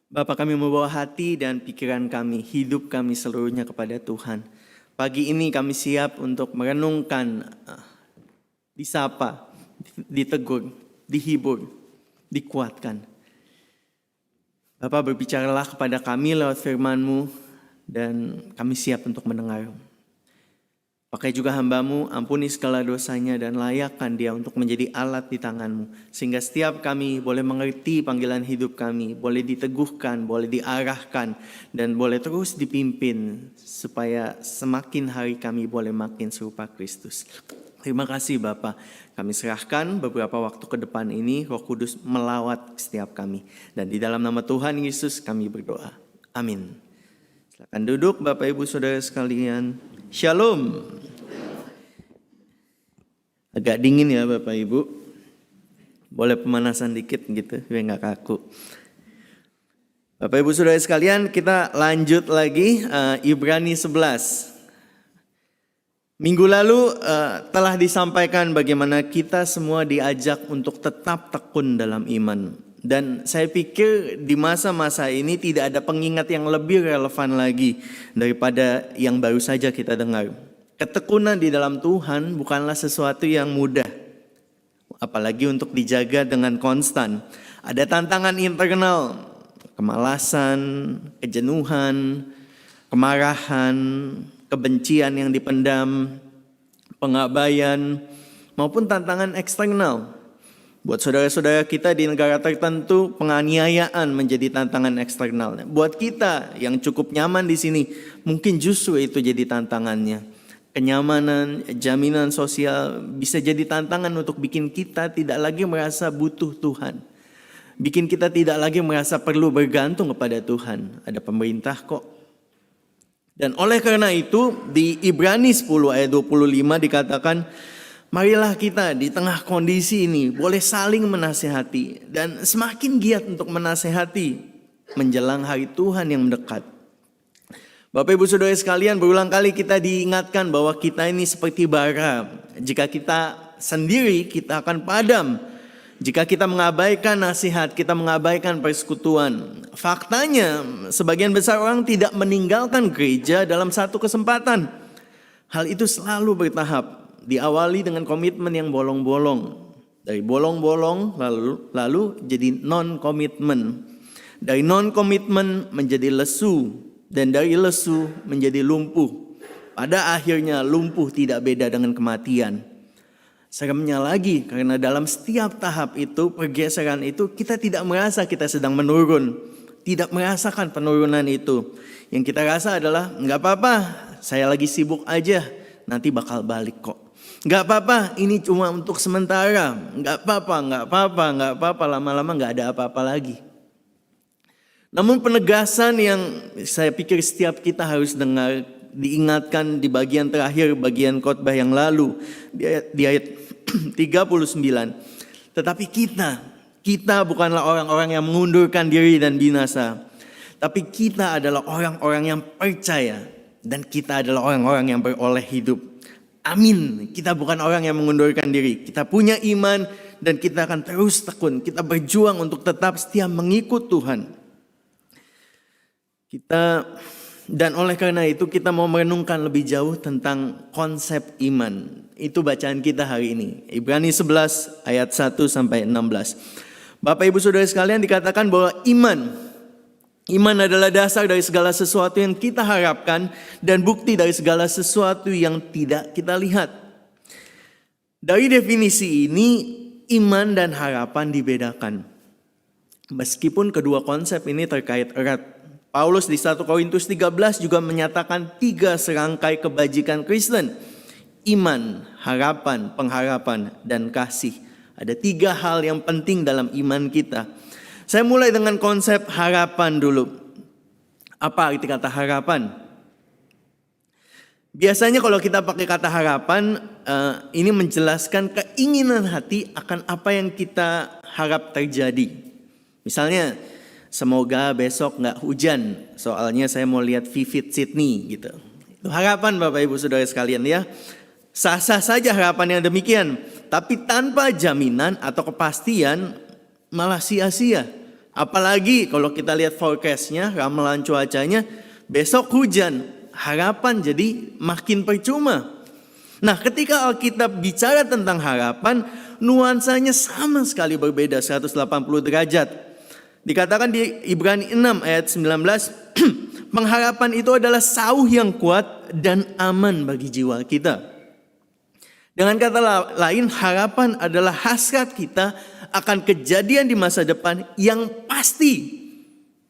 Bapa, kami membawa hati dan pikiran kami, hidup kami seluruhnya kepada Tuhan. Pagi ini kami siap untuk merenungkan, disapa, ditegur, dihibur, dikuatkan. Bapa, berbicaralah kepada kami lewat firman-Mu dan kami siap untuk mendengar. Pakai juga hamba-Mu, ampuni segala dosanya dan layakkan dia untuk menjadi alat di tangan-Mu. Sehingga setiap kami boleh mengerti panggilan hidup kami, boleh diteguhkan, boleh diarahkan, dan boleh terus dipimpin supaya semakin hari kami boleh makin serupa Kristus. Terima kasih Bapa. Kami serahkan beberapa waktu ke depan ini, Roh Kudus melawat setiap kami. Dan di dalam nama Tuhan Yesus kami berdoa. Amin. Silakan duduk Bapak Ibu Saudara sekalian. Shalom. Agak dingin ya Bapak Ibu. Boleh pemanasan dikit gitu biar nggak kaku. Bapak Ibu Saudara sekalian, kita lanjut lagi Ibrani 11. Minggu lalu telah disampaikan bagaimana kita semua diajak untuk tetap tekun dalam iman. Dan saya pikir di masa-masa ini tidak ada pengingat yang lebih relevan lagi daripada yang baru saja kita dengar. Ketekunan di dalam Tuhan bukanlah sesuatu yang mudah, apalagi untuk dijaga dengan konstan. Ada tantangan internal, kemalasan, kejenuhan, kemarahan, kebencian yang dipendam, pengabaian, maupun tantangan eksternal. Buat saudara-saudara kita di negara tertentu, penganiayaan menjadi tantangan eksternal. Buat kita yang cukup nyaman di sini, mungkin justru itu jadi tantangannya. Kenyamanan, jaminan sosial bisa jadi tantangan untuk bikin kita tidak lagi merasa butuh Tuhan. Bikin kita tidak lagi merasa perlu bergantung kepada Tuhan. Ada pemerintah kok. Dan oleh karena itu di Ibrani 10 ayat 25 dikatakan, marilah kita di tengah kondisi ini boleh saling menasehati dan semakin giat untuk menasehati menjelang hari Tuhan yang mendekat. Bapak Ibu Saudara sekalian, berulang kali kita diingatkan bahwa kita ini seperti bara. Jika kita sendiri, kita akan padam. Jika kita mengabaikan nasihat, kita mengabaikan persekutuan. Faktanya, sebagian besar orang tidak meninggalkan gereja dalam satu kesempatan. Hal itu selalu bertahap. Diawali dengan komitmen yang bolong-bolong. Dari bolong-bolong lalu jadi non-komitmen. Dari non-komitmen menjadi lesu. Dan dari lesu menjadi lumpuh. Pada akhirnya lumpuh tidak beda dengan kematian. Seremnya lagi karena dalam setiap tahap itu, pergeseran itu, kita tidak merasa kita sedang menurun. Tidak merasakan penurunan itu. Yang kita rasa adalah nggak apa-apa, saya lagi sibuk aja, nanti bakal balik kok. Nggak apa-apa, ini cuma untuk sementara. Nggak apa-apa, lama-lama nggak ada apa-apa lagi. Namun penegasan yang saya pikir setiap kita harus dengar, diingatkan di bagian terakhir, bagian khotbah yang lalu, di ayat 39. Tetapi kita bukanlah orang-orang yang mengundurkan diri dan binasa. Tapi kita adalah orang-orang yang percaya. Dan kita adalah orang-orang yang beroleh hidup. Amin. Kita bukan orang yang mengundurkan diri. Kita punya iman dan kita akan terus tekun. Kita berjuang untuk tetap setia mengikut Tuhan. Dan oleh karena itu kita mau merenungkan lebih jauh tentang konsep iman. Itu bacaan kita hari ini. Ibrani 11 ayat 1 sampai 16. Bapak Ibu Saudara sekalian, dikatakan bahwa iman adalah dasar dari segala sesuatu yang kita harapkan dan bukti dari segala sesuatu yang tidak kita lihat. Dari definisi ini, iman dan harapan dibedakan. Meskipun kedua konsep ini terkait erat. Paulus di 1 Korintus 13 juga menyatakan 3 serangkai kebajikan Kristen. Iman, harapan, pengharapan, dan kasih. Ada 3 hal yang penting dalam iman kita. Saya mulai dengan konsep harapan dulu. Apa arti kata harapan? Biasanya kalau kita pakai kata harapan, ini menjelaskan keinginan hati akan apa yang kita harap terjadi. Misalnya, semoga besok nggak hujan, soalnya saya mau lihat Vivid Sydney gitu. Itu harapan Bapak Ibu Saudara sekalian ya. Sah-sah saja harapan yang demikian, tapi tanpa jaminan atau kepastian malah sia-sia. Apalagi kalau kita lihat forecastnya, ramalan cuacanya, besok hujan. Harapan jadi makin percuma. Nah, ketika Alkitab bicara tentang harapan, nuansanya sama sekali berbeda 180 derajat. Dikatakan di Ibrani 6 ayat 19, pengharapan itu adalah sauh yang kuat dan aman bagi jiwa kita. Dengan kata lain, harapan adalah hasrat kita akan kejadian di masa depan yang pasti.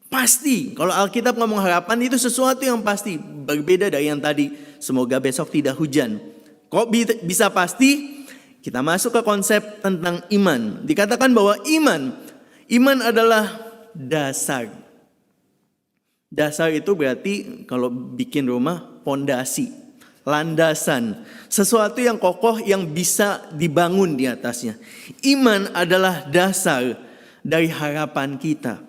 Pasti. Kalau Alkitab ngomong harapan itu sesuatu yang pasti. Berbeda dari yang tadi, semoga besok tidak hujan. Kok bisa pasti? Kita masuk ke konsep tentang iman. Dikatakan bahwa iman adalah dasar. Dasar itu berarti kalau bikin rumah, pondasi, landasan, sesuatu yang kokoh yang bisa dibangun di atasnya. Iman adalah dasar dari harapan kita.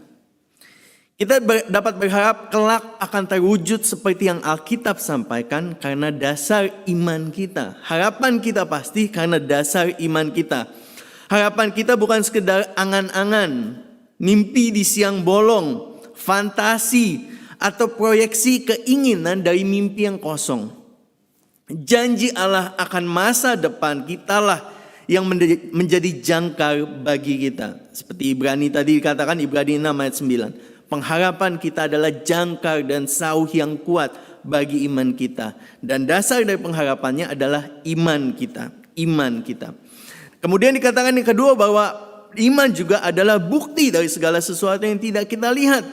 Kita dapat berharap kelak akan terwujud seperti yang Alkitab sampaikan karena dasar iman kita. Harapan kita pasti karena dasar iman kita. Harapan kita bukan sekedar angan-angan, mimpi di siang bolong, fantasi, atau proyeksi keinginan dari mimpi yang kosong. Janji Allah akan masa depan kitalah yang menjadi jangkar bagi kita. Seperti Ibrani tadi dikatakan, Ibrani 6 ayat 9. Pengharapan kita adalah jangkar dan sauh yang kuat bagi iman kita. Dan dasar dari pengharapannya adalah iman kita. Iman kita. Kemudian dikatakan yang kedua bahwa iman juga adalah bukti dari segala sesuatu yang tidak kita lihat.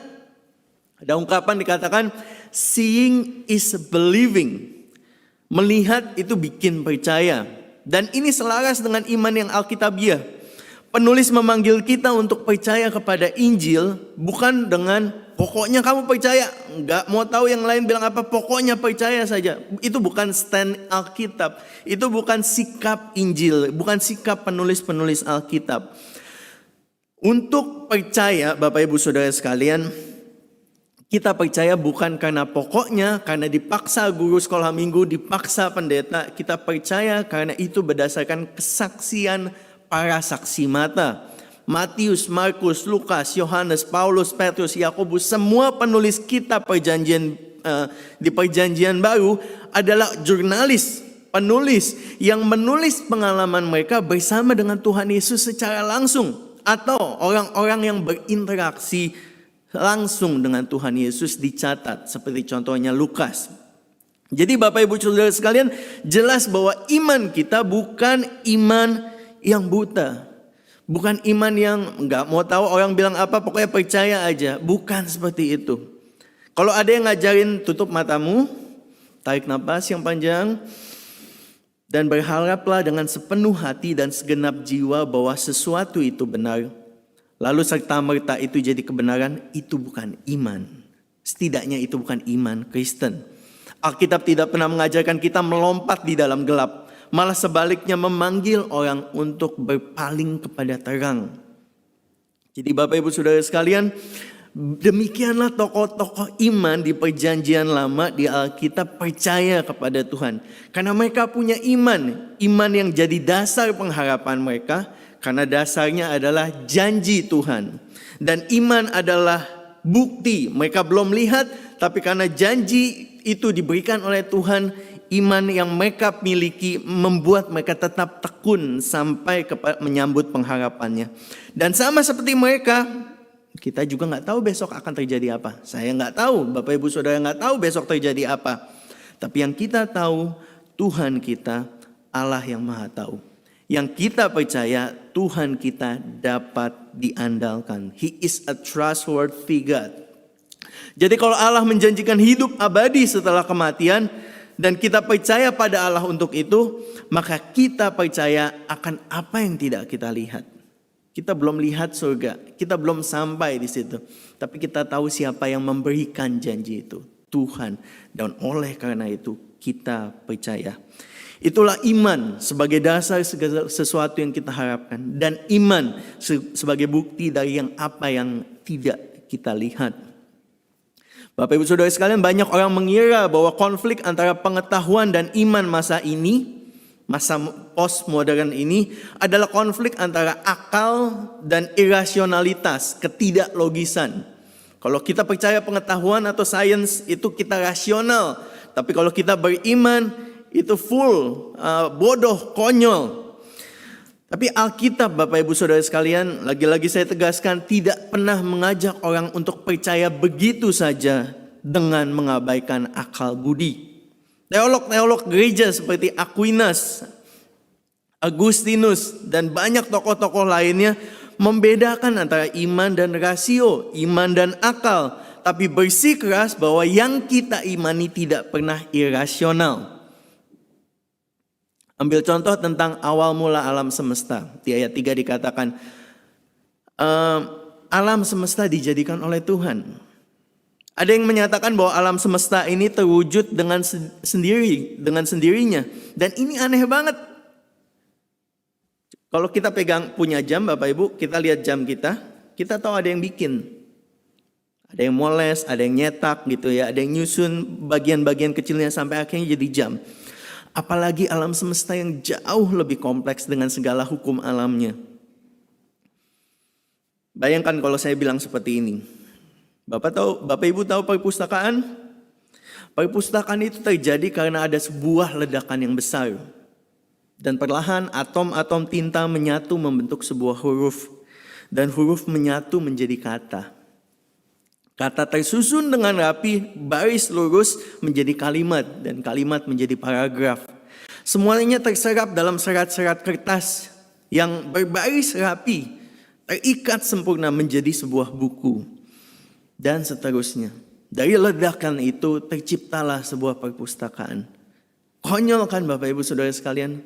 Ada ungkapan dikatakan seeing is believing. Melihat itu bikin percaya. Dan ini selaras dengan iman yang Alkitabiah. Penulis memanggil kita untuk percaya kepada Injil bukan dengan pokoknya kamu percaya, nggak mau tahu yang lain bilang apa, pokoknya percaya saja. Itu bukan stand Alkitab, itu bukan sikap Injil, bukan sikap penulis-penulis Alkitab. Untuk percaya, Bapak Ibu Saudara sekalian, kita percaya bukan karena pokoknya, karena dipaksa guru sekolah minggu, dipaksa pendeta. Kita percaya karena itu berdasarkan kesaksian para saksi mata. Matius, Markus, Lukas, Yohanes, Paulus, Petrus, Yakobus, semua penulis kitab perjanjian di perjanjian baru adalah jurnalis, penulis yang menulis pengalaman mereka bersama dengan Tuhan Yesus secara langsung, atau orang-orang yang berinteraksi langsung dengan Tuhan Yesus dicatat, seperti contohnya Lukas. Jadi Bapak Ibu Saudara sekalian, jelas bahwa iman kita bukan iman yang buta, bukan iman yang nggak mau tahu orang bilang apa, pokoknya percaya aja. Bukan seperti itu. Kalau ada yang ngajarin tutup matamu, tarik nafas yang panjang, dan berharaplah dengan sepenuh hati dan segenap jiwa bahwa sesuatu itu benar, lalu serta-merta itu jadi kebenaran, itu bukan iman. Setidaknya itu bukan iman Kristen. Alkitab tidak pernah mengajarkan kita melompat di dalam gelap. Malah sebaliknya memanggil orang untuk berpaling kepada terang. Jadi Bapak Ibu Saudara sekalian, demikianlah tokoh-tokoh iman di perjanjian lama di Alkitab percaya kepada Tuhan. Karena mereka punya iman yang jadi dasar pengharapan mereka. Karena dasarnya adalah janji Tuhan. Dan iman adalah bukti, mereka belum lihat, tapi karena janji itu diberikan oleh Tuhan, iman yang mereka miliki membuat mereka tetap tekun sampai menyambut pengharapannya. Dan sama seperti mereka, kita juga nggak tahu besok akan terjadi apa. Saya nggak tahu, Bapak Ibu Saudara nggak tahu besok terjadi apa. Tapi yang kita tahu, Tuhan kita Allah yang Maha Tahu. Yang kita percaya, Tuhan kita dapat diandalkan. He is a trustworthy God. Jadi kalau Allah menjanjikan hidup abadi setelah kematian, dan kita percaya pada Allah untuk itu, maka kita percaya akan apa yang tidak kita lihat. Kita belum lihat surga, kita belum sampai di situ. Tapi kita tahu siapa yang memberikan janji itu, Tuhan. Dan oleh karena itu kita percaya. Itulah iman sebagai dasar segala sesuatu yang kita harapkan. Dan iman sebagai bukti dari apa yang tidak kita lihat. Bapak Ibu Saudara sekalian, banyak orang mengira bahwa konflik antara pengetahuan dan iman masa ini masa postmodern ini adalah konflik antara akal dan irasionalitas, ketidaklogisan. Kalau kita percaya pengetahuan atau sains itu kita rasional, tapi kalau kita beriman itu full bodoh, konyol. Tapi Alkitab, Bapak Ibu Saudara sekalian, lagi-lagi saya tegaskan tidak pernah mengajak orang untuk percaya begitu saja dengan mengabaikan akal budi. Teolog-teolog gereja seperti Aquinas, Agustinus, dan banyak tokoh-tokoh lainnya membedakan antara iman dan rasio, iman dan akal, tapi bersikeras bahwa yang kita imani tidak pernah irasional. Ambil contoh tentang awal mula alam semesta. Di ayat 3 dikatakan, alam semesta dijadikan oleh Tuhan. Ada yang menyatakan bahwa alam semesta ini terwujud dengan sendirinya. Dan ini aneh banget. Kalau kita punya jam Bapak Ibu, kita lihat jam kita tahu ada yang bikin. Ada yang moles, ada yang nyetak gitu ya, ada yang nyusun bagian-bagian kecilnya sampai akhirnya jadi jam. Apalagi alam semesta yang jauh lebih kompleks dengan segala hukum alamnya. Bayangkan kalau saya bilang seperti ini. Bapak Ibu tahu perpustakaan? Perpustakaan itu terjadi karena ada sebuah ledakan yang besar. Dan perlahan atom-atom tinta menyatu membentuk sebuah huruf. Dan huruf menyatu menjadi kata. Kata tersusun dengan rapi, baris lurus menjadi kalimat. Dan kalimat menjadi paragraf. Semuanya terserap dalam serat-serat kertas yang berbaris rapi. Terikat sempurna menjadi sebuah buku. Dan seterusnya. Dari ledakan itu terciptalah sebuah perpustakaan. Konyol kan Bapak Ibu Saudara sekalian?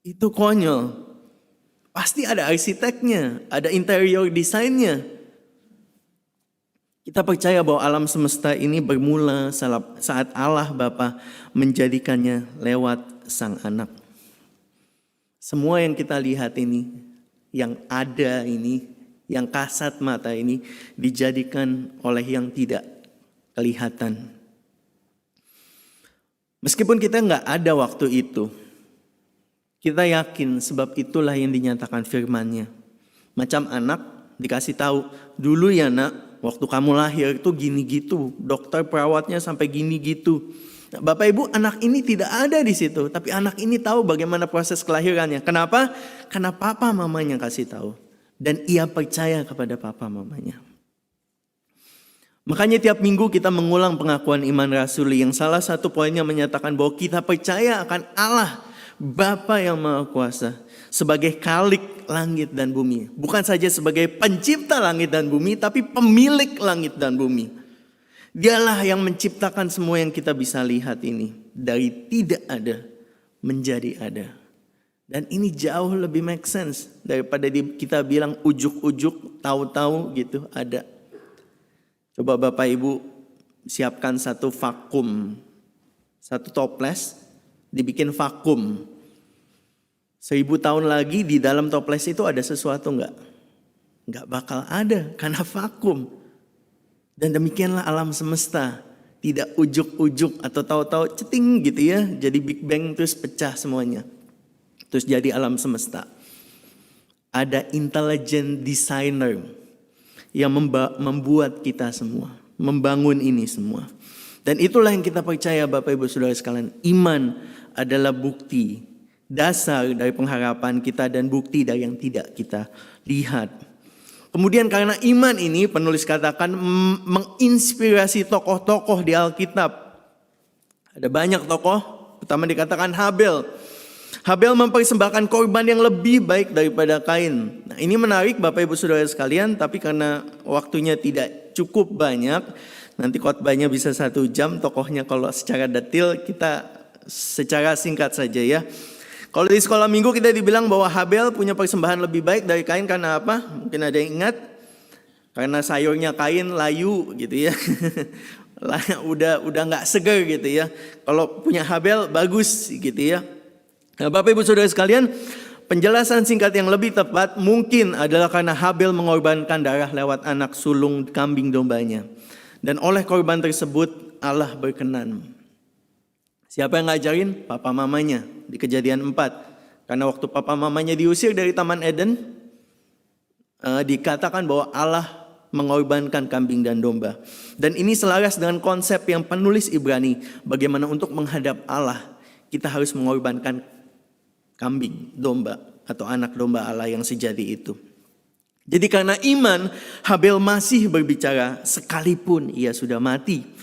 Itu konyol. Pasti ada arsiteknya, ada interior desainnya. Kita percaya bahwa alam semesta ini bermula saat Allah Bapa menjadikannya lewat Sang Anak. Semua yang kita lihat ini, yang ada ini, yang kasat mata ini dijadikan oleh yang tidak kelihatan. Meskipun kita nggak ada waktu itu, kita yakin sebab itulah yang dinyatakan firman-Nya. Macam anak dikasih tahu, dulu ya nak, waktu kamu lahir itu gini gitu, dokter perawatnya sampai gini gitu. Nah, Bapak Ibu, anak ini tidak ada di situ, tapi anak ini tahu bagaimana proses kelahirannya. Kenapa? Karena papa mamanya kasih tahu. Dan ia percaya kepada papa mamanya. Makanya tiap minggu kita mengulang pengakuan iman rasuli yang salah satu poinnya menyatakan bahwa kita percaya akan Allah Bapa yang Maha Kuasa sebagai Khalik langit dan bumi. Bukan saja sebagai pencipta langit dan bumi, tapi pemilik langit dan bumi. Dialah yang menciptakan semua yang kita bisa lihat ini. Dari tidak ada menjadi ada. Dan ini jauh lebih make sense daripada kita bilang ujuk-ujuk, tahu-tahu gitu ada. Coba Bapak Ibu siapkan satu vakum, satu toples dibikin vakum. 1000 tahun lagi di dalam toples itu ada sesuatu enggak? Enggak bakal ada karena vakum. Dan demikianlah alam semesta. Tidak ujuk-ujuk atau tahu-tahu ceting gitu ya. Jadi Big Bang terus pecah semuanya. Terus jadi alam semesta. Ada intelligent designer yang membuat kita semua. Membangun ini semua. Dan itulah yang kita percaya Bapak Ibu Saudara sekalian. Iman adalah bukti dasar dari pengharapan kita dan bukti dari yang tidak kita lihat. Kemudian karena iman ini penulis katakan menginspirasi tokoh-tokoh di Alkitab. Ada banyak tokoh, pertama dikatakan Habel. Habel mempersembahkan korban yang lebih baik daripada Kain. Nah, ini menarik Bapak Ibu Saudara sekalian, tapi karena waktunya tidak cukup banyak, nanti khotbahnya bisa 1 jam, tokohnya kalau secara detail kita secara singkat saja ya. Kalau di sekolah minggu kita dibilang bahwa Habel punya persembahan lebih baik dari Kain karena apa? Mungkin ada yang ingat, karena sayurnya Kain layu gitu ya. udah nggak segar gitu ya. Kalau punya Habel bagus gitu ya. Nah, Bapak Ibu Saudara sekalian, penjelasan singkat yang lebih tepat mungkin adalah karena Habel mengorbankan darah lewat anak sulung kambing dombanya. Dan oleh korban tersebut Allah berkenan. Siapa yang ngajarin? Papa mamanya di Kejadian 4. Karena waktu papa mamanya diusir dari Taman Eden, dikatakan bahwa Allah mengorbankan kambing dan domba. Dan ini selaras dengan konsep yang penulis Ibrani, bagaimana untuk menghadap Allah kita harus mengorbankan kambing, domba atau anak domba Allah yang sejati itu. Jadi karena iman, Habel masih berbicara sekalipun ia sudah mati.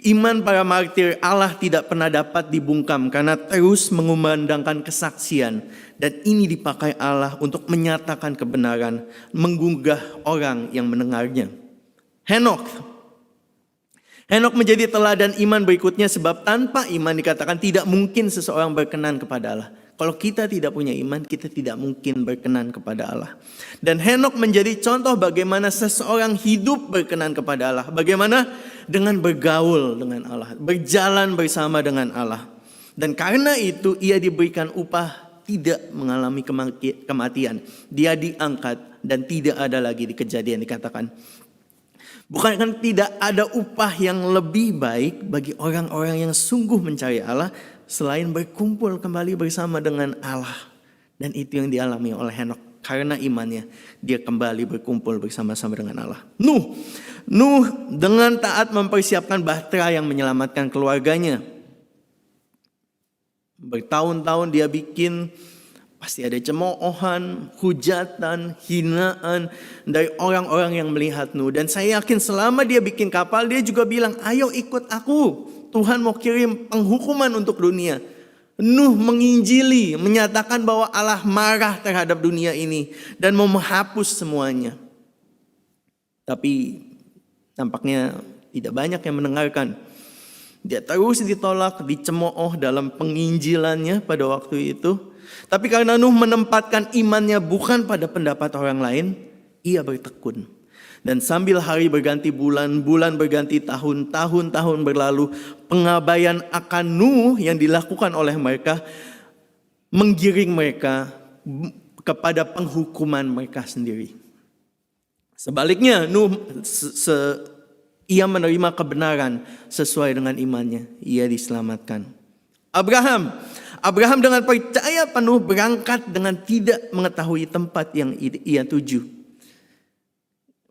Iman para martir Allah tidak pernah dapat dibungkam karena terus mengumandangkan kesaksian. Dan ini dipakai Allah untuk menyatakan kebenaran, menggugah orang yang mendengarnya. Henokh menjadi teladan iman berikutnya, sebab tanpa iman dikatakan tidak mungkin seseorang berkenan kepada Allah. Kalau kita tidak punya iman, kita tidak mungkin berkenan kepada Allah. Dan Henokh menjadi contoh bagaimana seseorang hidup berkenan kepada Allah. Bagaimana? Dengan bergaul dengan Allah, berjalan bersama dengan Allah. Dan karena itu ia diberikan upah, tidak mengalami kematian. Dia diangkat dan tidak ada lagi di Kejadian dikatakan. Bukan kan tidak ada upah yang lebih baik bagi orang-orang yang sungguh mencari Allah selain berkumpul kembali bersama dengan Allah. Dan itu yang dialami oleh Henokh. Karena imannya dia kembali berkumpul bersama-sama dengan Allah. Nuh dengan taat mempersiapkan bahtera yang menyelamatkan keluarganya. Bertahun-tahun dia bikin, pasti ada cemoohan, hujatan, hinaan dari orang-orang yang melihat Nuh. Dan saya yakin selama dia bikin kapal, dia juga bilang, ayo ikut aku. Tuhan mau kirim penghukuman untuk dunia. Nuh menginjili, menyatakan bahwa Allah marah terhadap dunia ini dan mau menghapus semuanya. Tapi tampaknya tidak banyak yang mendengarkan. Dia terus ditolak, dicemooh dalam penginjilannya pada waktu itu. Tapi karena Nuh menempatkan imannya bukan pada pendapat orang lain, ia bertekun. Dan sambil hari berganti bulan, bulan berganti tahun, tahun berlalu, pengabaian akan Nuh yang dilakukan oleh mereka menggiring mereka kepada penghukuman mereka sendiri. Sebaliknya, Nuh ia menerima kebenaran sesuai dengan imannya, ia diselamatkan. Abraham dengan percaya penuh berangkat dengan tidak mengetahui tempat yang ia tuju.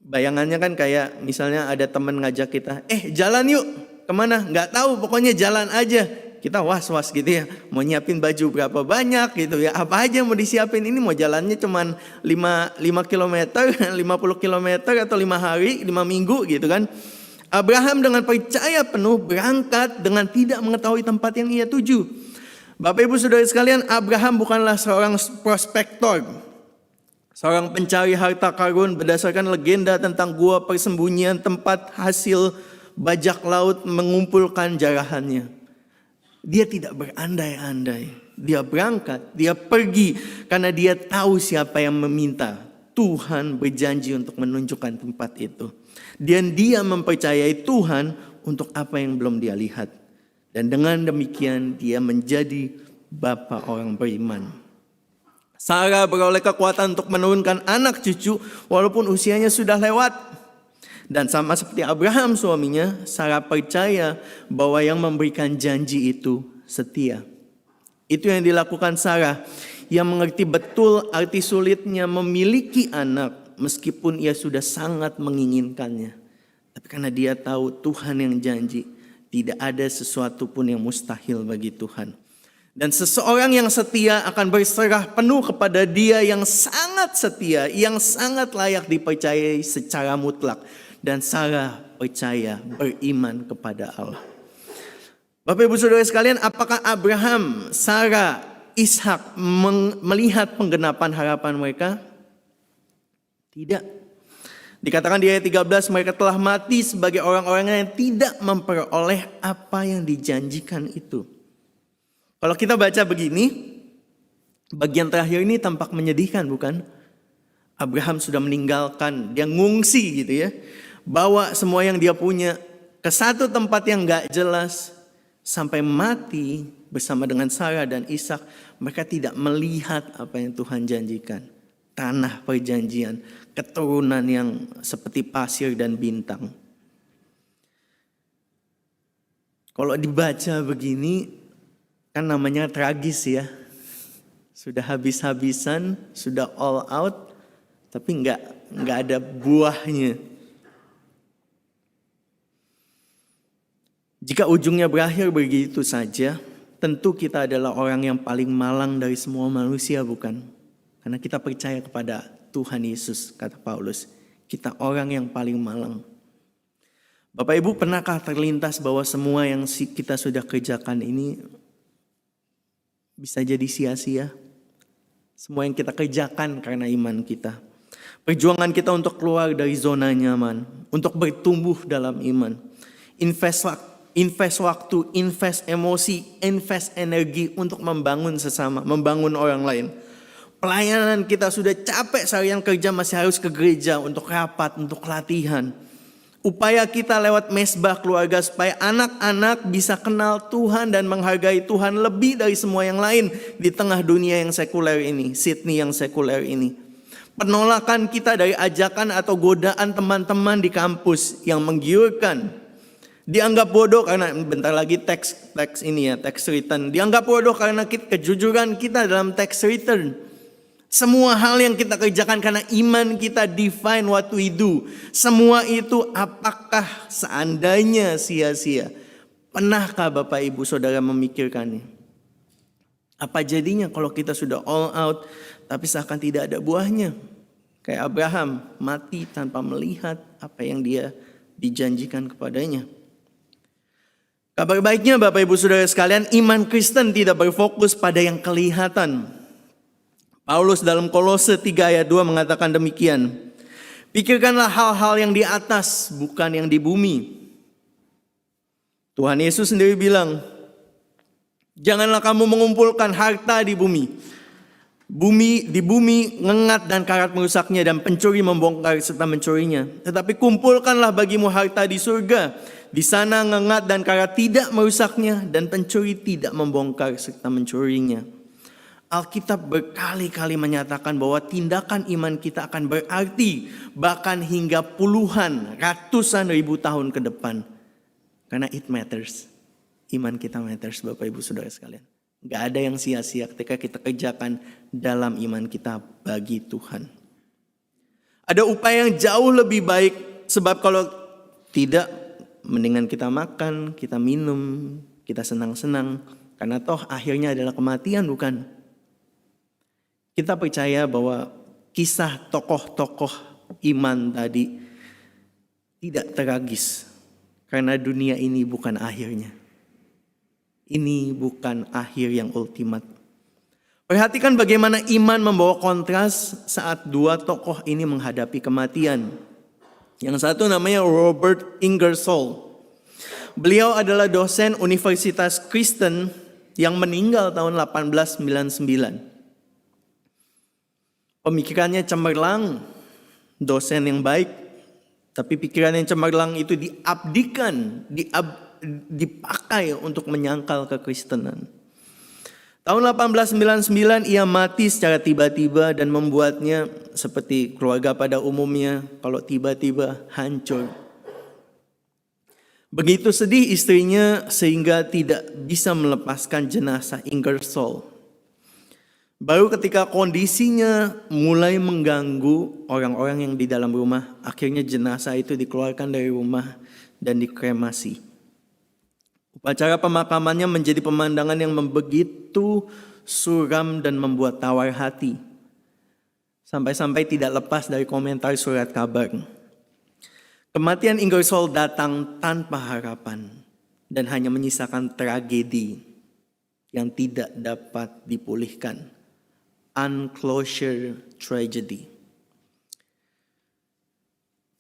Bayangannya kan kayak misalnya ada teman ngajak kita, jalan yuk, kemana? Nggak tahu, pokoknya jalan aja. Kita was-was gitu ya, mau nyiapin baju berapa banyak gitu ya, apa aja mau disiapin, ini mau jalannya cuman 5 km, 50 km atau 5 hari, 5 minggu gitu kan. Abraham dengan percaya penuh berangkat dengan tidak mengetahui tempat yang ia tuju. Bapak Ibu Saudara sekalian, Abraham bukanlah seorang prospektor, seorang pencari harta karun berdasarkan legenda tentang gua persembunyian tempat hasil bajak laut mengumpulkan jarahannya. Dia tidak berandai-andai, dia berangkat, dia pergi karena dia tahu siapa yang meminta. Tuhan berjanji untuk menunjukkan tempat itu. Dan dia mempercayai Tuhan untuk apa yang belum dia lihat. Dan dengan demikian dia menjadi bapa orang beriman. Sarah beroleh kekuatan untuk menurunkan anak cucu walaupun usianya sudah lewat. Dan sama seperti Abraham suaminya, Sarah percaya bahwa yang memberikan janji itu setia. Itu yang dilakukan Sarah, yang mengerti betul arti sulitnya memiliki anak meskipun ia sudah sangat menginginkannya. Tapi karena dia tahu Tuhan yang janji, tidak ada sesuatu pun yang mustahil bagi Tuhan. Dan seseorang yang setia akan berserah penuh kepada Dia yang sangat setia, yang sangat layak dipercayai secara mutlak. Dan Sarah percaya, beriman kepada Allah. Bapak Ibu Saudara sekalian, apakah Abraham, Sarah, Ishak melihat penggenapan harapan mereka? Tidak. Dikatakan di ayat 13, mereka telah mati sebagai orang-orang yang tidak memperoleh apa yang dijanjikan itu. Kalau kita baca begini, bagian terakhir ini tampak menyedihkan, bukan? Abraham sudah meninggalkan, dia ngungsi gitu ya. Bawa semua yang dia punya ke satu tempat yang gak jelas. Sampai mati bersama dengan Sarah dan Ishak, mereka tidak melihat apa yang Tuhan janjikan. Tanah perjanjian, keturunan yang seperti pasir dan bintang. Kalau dibaca begini, Kan namanya tragis ya. Sudah habis-habisan, sudah all out, tapi nggak ada buahnya. Jika ujungnya berakhir begitu saja, tentu kita adalah orang yang paling malang dari semua manusia, bukan? Karena kita percaya kepada Tuhan Yesus, kata Paulus. Kita orang yang paling malang. Bapak Ibu, pernahkah terlintas bahwa semua yang kita sudah kerjakan ini bisa jadi sia-sia? Semua yang kita kerjakan karena iman kita. Perjuangan kita untuk keluar dari zona nyaman, untuk bertumbuh dalam iman. Invest waktu, invest emosi, invest energi untuk membangun sesama, membangun orang lain. Pelayanan kita sudah capek seharian kerja masih harus ke gereja untuk rapat, untuk latihan. Upaya kita lewat mesbah keluarga supaya anak-anak bisa kenal Tuhan dan menghargai Tuhan lebih dari semua yang lain di tengah dunia yang sekuler ini, Sydney yang sekuler ini. Penolakan kita dari ajakan atau godaan teman-teman di kampus yang menggiurkan. Dianggap bodoh karena bentar lagi tax return. Dianggap bodoh karena kejujuran kita dalam tax return. Semua hal yang kita kerjakan karena iman kita define what we do. Semua itu apakah seandainya sia-sia? Pernahkah Bapak Ibu Saudara memikirkannya? Apa jadinya kalau kita sudah all out tapi seakan tidak ada buahnya? Kayak Abraham mati tanpa melihat apa yang dia dijanjikan kepadanya. Kabar baiknya Bapak Ibu Saudara sekalian, iman Kristen tidak berfokus pada yang kelihatan. Paulus dalam Kolose 3 ayat 2 mengatakan demikian. Pikirkanlah hal-hal yang di atas, bukan yang di bumi. Tuhan Yesus sendiri bilang, janganlah kamu mengumpulkan harta di bumi. Di bumi ngengat dan karat merusaknya dan pencuri membongkar serta mencurinya. Tetapi kumpulkanlah bagimu harta di surga. Di sana ngengat dan karat tidak merusaknya dan pencuri tidak membongkar serta mencurinya. Alkitab berkali-kali menyatakan bahwa tindakan iman kita akan berarti bahkan hingga puluhan, ratusan ribu tahun ke depan. Karena it matters. Iman kita matters Bapak Ibu Saudara sekalian. Gak ada yang sia-sia ketika kita kerjakan dalam iman kita bagi Tuhan. Ada upaya yang jauh lebih baik sebab kalau tidak mendingan kita makan, kita minum, kita senang-senang. Karena toh akhirnya adalah kematian bukan? Kita percaya bahwa kisah tokoh-tokoh iman tadi tidak tragis. Karena dunia ini bukan akhirnya. Ini bukan akhir yang ultimat. Perhatikan bagaimana iman membawa kontras saat dua tokoh ini menghadapi kematian. Yang satu namanya Robert Ingersoll. Beliau adalah dosen Universitas Kristen yang meninggal tahun 1899. Pemikirannya cemerlang, dosen yang baik, tapi pikiran yang cemerlang itu diabdikan, dipakai untuk menyangkal kekristenan. Tahun 1899 ia mati secara tiba-tiba dan membuatnya seperti keluarga pada umumnya kalau tiba-tiba hancur. Begitu sedih istrinya sehingga tidak bisa melepaskan jenazah Ingersoll. Baru ketika kondisinya mulai mengganggu orang-orang yang di dalam rumah, akhirnya jenazah itu dikeluarkan dari rumah dan dikremasi. Upacara pemakamannya menjadi pemandangan yang begitu suram dan membuat tawar hati. Sampai-sampai tidak lepas dari komentar surat kabar. Kematian Ingersoll datang tanpa harapan dan hanya menyisakan tragedi yang tidak dapat dipulihkan. Unclosure tragedy.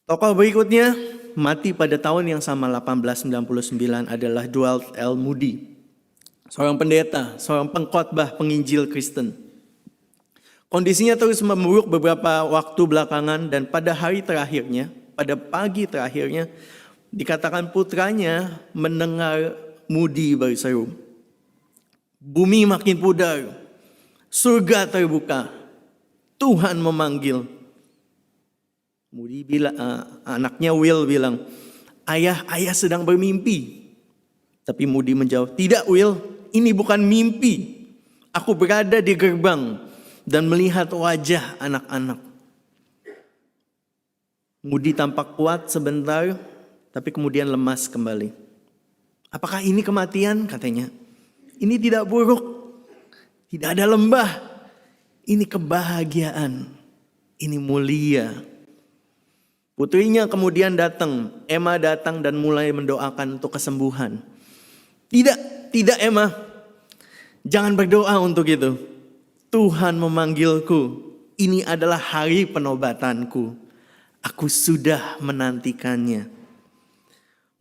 Tokoh berikutnya mati pada tahun yang sama 1899 adalah Dwight L. Moody. Seorang pendeta, seorang pengkhotbah penginjil Kristen. Kondisinya terus memburuk beberapa waktu belakangan dan pada hari terakhirnya, pada pagi terakhirnya, dikatakan putranya mendengar Moody berseru, "Bumi makin pudar. Surga terbuka, Tuhan memanggil." Moody bilang, anaknya Will bilang, ayah sedang bermimpi. Tapi Moody menjawab, "Tidak Will, ini bukan mimpi. Aku berada di gerbang dan melihat wajah anak-anak. Moody tampak kuat sebentar, tapi kemudian lemas kembali. Apakah ini kematian? Katanya. Ini tidak buruk, tidak ada lembah. Ini kebahagiaan, ini mulia. Putrinya kemudian datang, Emma datang dan mulai mendoakan untuk kesembuhan. Tidak Emma, jangan berdoa untuk itu. Tuhan memanggilku, ini adalah hari penobatanku. Aku sudah menantikannya.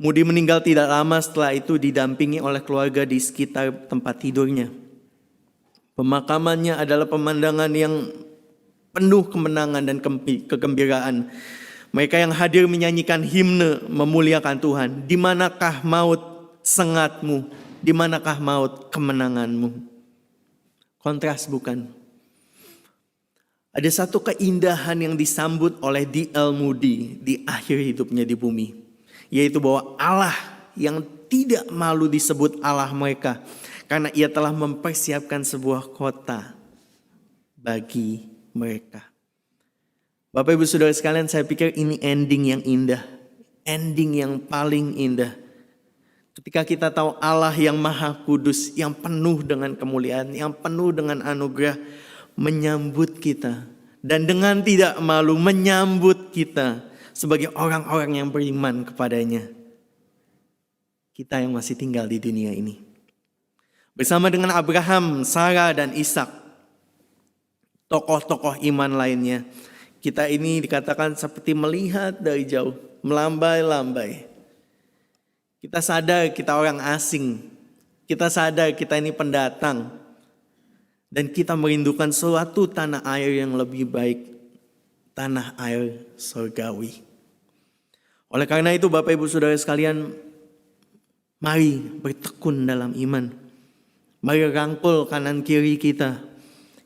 Moody meninggal tidak lama setelah itu didampingi oleh keluarga di sekitar tempat tidurnya. Pemakamannya adalah pemandangan yang penuh kemenangan dan kegembiraan. Mereka yang hadir menyanyikan himne memuliakan Tuhan. Di manakah maut sengatmu? Di manakah maut kemenanganmu? Kontras bukan? Ada satu keindahan yang disambut oleh D.L. Moody di akhir hidupnya di bumi. Yaitu bahwa Allah yang tidak malu disebut Allah mereka. Karena ia telah mempersiapkan sebuah kota bagi mereka. Bapak Ibu Saudara sekalian, saya pikir ini ending yang indah. Ending yang paling indah. Ketika kita tahu Allah yang maha kudus, yang penuh dengan kemuliaan, yang penuh dengan anugerah, menyambut kita. Dan dengan tidak malu menyambut kita sebagai orang-orang yang beriman kepadanya. Kita yang masih tinggal di dunia ini. Bersama dengan Abraham, Sarah dan Ishak. Tokoh-tokoh iman lainnya. Kita ini dikatakan seperti melihat dari jauh. Melambai-lambai. Kita sadar kita orang asing. Kita sadar kita ini pendatang. Dan kita merindukan suatu tanah air yang lebih baik. Tanah air surgawi. Oleh karena itu Bapak Ibu Saudara sekalian, mari bertekun dalam iman. Mari rangkul kanan kiri kita.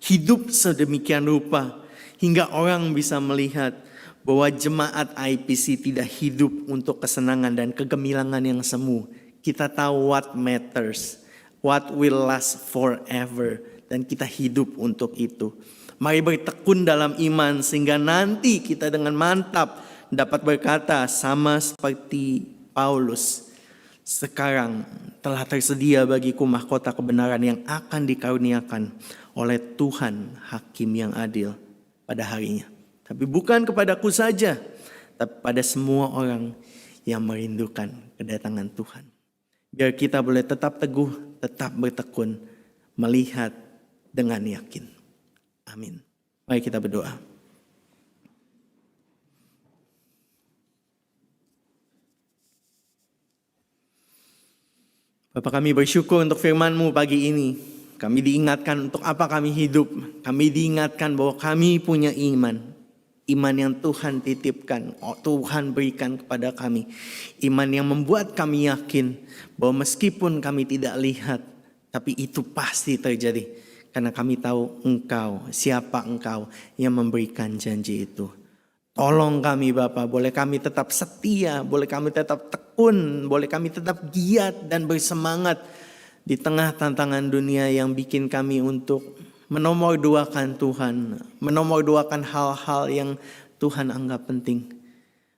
Hidup sedemikian rupa hingga orang bisa melihat bahwa jemaat IPC tidak hidup untuk kesenangan dan kegemilangan yang semu. Kita tahu what matters, what will last forever. Dan kita hidup untuk itu. Mari bertekun dalam iman sehingga nanti kita dengan mantap dapat berkata sama seperti Paulus. Sekarang telah tersedia bagiku mahkota kebenaran yang akan dikaruniakan oleh Tuhan Hakim yang adil pada harinya. Tapi bukan kepadaku saja, tapi pada semua orang yang merindukan kedatangan Tuhan. Biar kita boleh tetap teguh, tetap bertekun, melihat dengan yakin. Amin. Mari kita berdoa. Bapa, kami bersyukur untuk firman-Mu pagi ini. Kami diingatkan untuk apa kami hidup. Kami diingatkan bahwa kami punya iman. Iman yang Tuhan titipkan, Tuhan berikan kepada kami. Iman yang membuat kami yakin bahwa meskipun kami tidak lihat, tapi itu pasti terjadi. Karena kami tahu Engkau, siapa Engkau yang memberikan janji itu. Tolong kami Bapa, boleh kami tetap setia, boleh kami tetap tekun, boleh kami tetap giat dan bersemangat di tengah tantangan dunia yang bikin kami untuk menomorduakan Tuhan, menomorduakan hal-hal yang Tuhan anggap penting.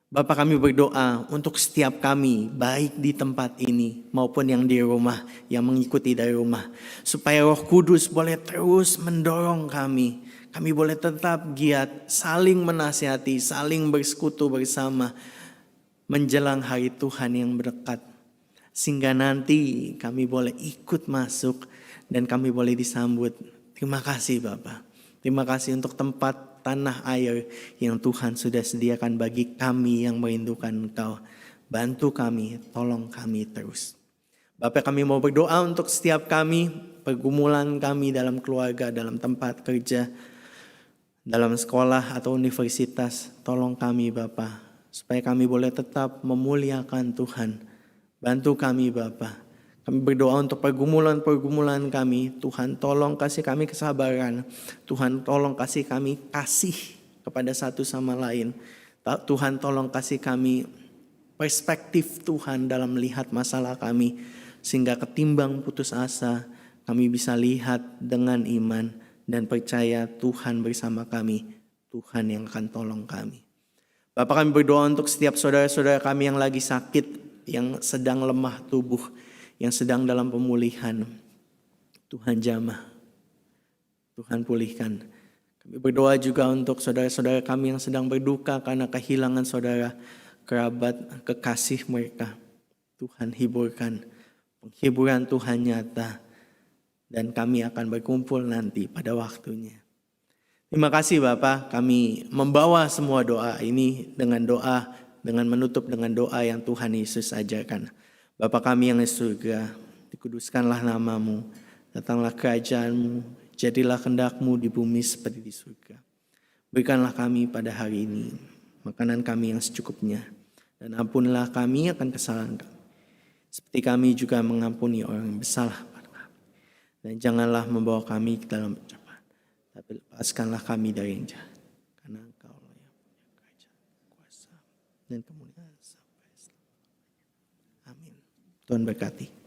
Bapa, kami berdoa untuk setiap kami, baik di tempat ini maupun yang di rumah, yang mengikuti dari rumah. Supaya Roh Kudus boleh terus mendorong kami. Kami boleh tetap giat, saling menasihati, saling bersekutu bersama. Menjelang hari Tuhan yang berdekat. Sehingga nanti kami boleh ikut masuk dan kami boleh disambut. Terima kasih Bapa. Terima kasih untuk tempat tanah air yang Tuhan sudah sediakan bagi kami yang merindukan Engkau. Bantu kami, tolong kami terus. Bapa, kami mau berdoa untuk setiap kami, pergumulan kami dalam keluarga, dalam tempat kerja, dalam sekolah atau universitas. Tolong kami Bapa, supaya kami boleh tetap memuliakan Tuhan. Bantu kami Bapa. Kami berdoa untuk pergumulan-pergumulan kami. Tuhan tolong kasih kami kesabaran. Tuhan tolong kasih kami kasih kepada satu sama lain. Tuhan tolong kasih kami perspektif Tuhan dalam melihat masalah kami. Sehingga ketimbang putus asa, kami bisa lihat dengan iman dan percaya Tuhan bersama kami, Tuhan yang akan tolong kami. Bapak, kami berdoa untuk setiap saudara-saudara kami yang lagi sakit, yang sedang lemah tubuh, yang sedang dalam pemulihan. Tuhan jamah, Tuhan pulihkan. Kami berdoa juga untuk saudara-saudara kami yang sedang berduka karena kehilangan saudara, kerabat, kekasih mereka. Tuhan hiburkan, penghiburan Tuhan nyata, dan kami akan berkumpul nanti pada waktunya. Terima kasih Bapak, kami membawa semua doa ini dengan menutup dengan doa yang Tuhan Yesus ajarkan. Bapa kami yang di surga, dikuduskanlah namamu, datanglah kerajaanmu, jadilah kehendak-Mu di bumi seperti di surga. Berikanlah kami pada hari ini makanan kami yang secukupnya, dan ampunilah kami akan kesalahan kami, seperti kami juga mengampuni orang yang bersalah pada kami. Dan janganlah membawa kami ke dalam pencobaan, tapi lepaskanlah kami dari yang jahat. Karena Engkau-lah yang punya kerajaan, kuasa, dan kemuliaan sampai selamanya. Amin. Tuhan berkati.